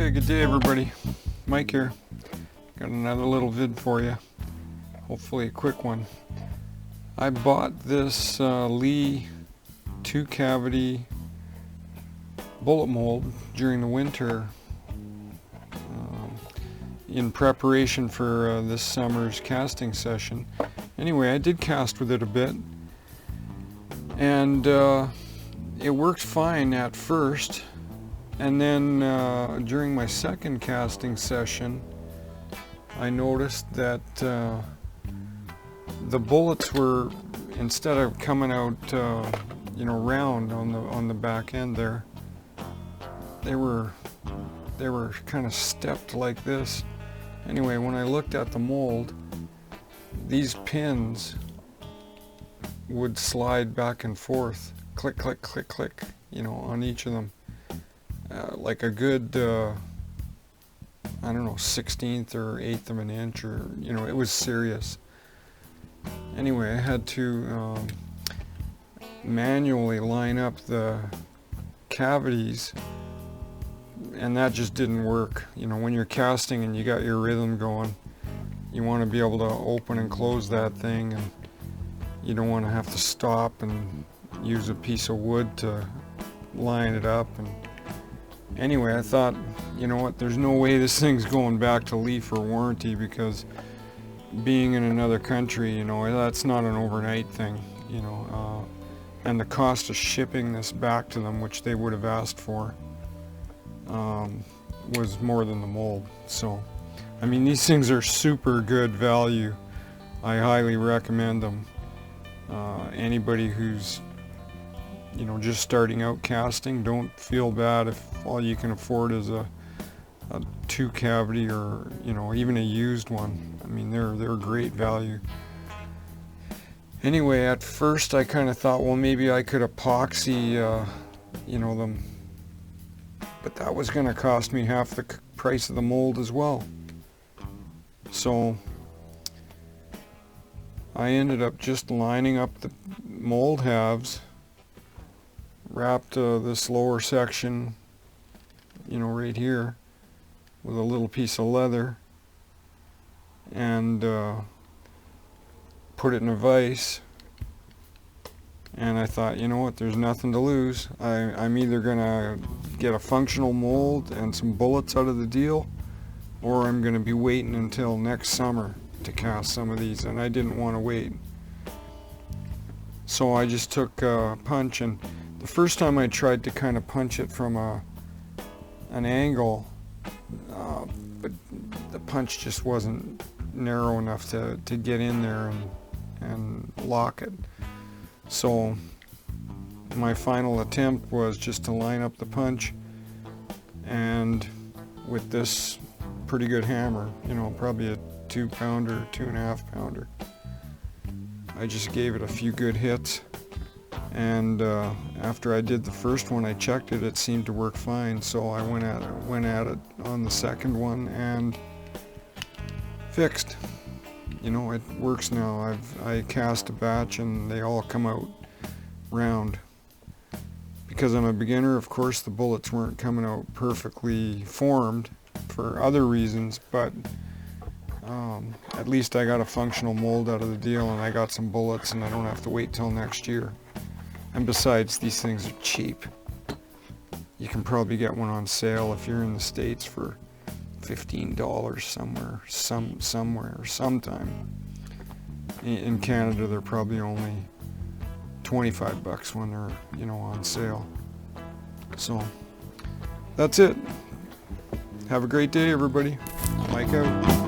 Okay, good day everybody. Mike here. Got another little vid for you. Hopefully a quick one. I bought this Lee 2-cavity bullet mold during the winter in preparation for this summer's casting session. Anyway, I did cast with it a bit, and it worked fine at first. And then during my second casting session, I noticed that the bullets were, instead of coming out, round on the back end there, they were kind of stepped like this. Anyway, when I looked at the mold, these pins would slide back and forth, click, click, click, click, on each of them. Like a good, 16th or 1/8 of an inch, or, it was serious. Anyway, I had to manually line up the cavities, and that just didn't work. When you're casting and you got your rhythm going, you want to be able to open and close that thing, and you don't want to have to stop and use a piece of wood to line it up. And anyway, I thought, you know what, there's no way this thing's going back to Lee for warranty, because being in another country, that's not an overnight thing, and the cost of shipping this back to them, which they would have asked for, was more than the mold. So, I mean, these things are super good value. I highly recommend them. Anybody who's just starting out casting, don't feel bad if all you can afford is a 2-cavity, or even a used one. I mean, they're great value. Anyway, at first I kind of thought, well, maybe I could epoxy them, but that was going to cost me half the price of the mold as well. So I ended up just lining up the mold halves, wrapped this lower section, right here, with a little piece of leather, and put it in a vise. And I thought, you know what, there's nothing to lose. I'm either gonna get a functional mold and some bullets out of the deal, or I'm gonna be waiting until next summer to cast some of these, and I didn't want to wait. So I just took a punch, and the first time I tried to kind of punch it from an angle, but the punch just wasn't narrow enough to get in there and lock it. So my final attempt was just to line up the punch, and with this pretty good hammer, probably a 2-pounder, 2.5-pounder, I just gave it a few good hits. And after I did the first one, I checked it, it seemed to work fine, so I went at it on the second one and fixed. It works now. I cast a batch and they all come out round. Because I'm a beginner, of course, the bullets weren't coming out perfectly formed for other reasons, but at least I got a functional mold out of the deal, and I got some bullets, and I don't have to wait till next year. And besides, these things are cheap. You can probably get one on sale if you're in the States for $15 somewhere or sometime. In Canada, they're probably only $25 when they're, on sale. So that's it. Have a great day, everybody. Mike out.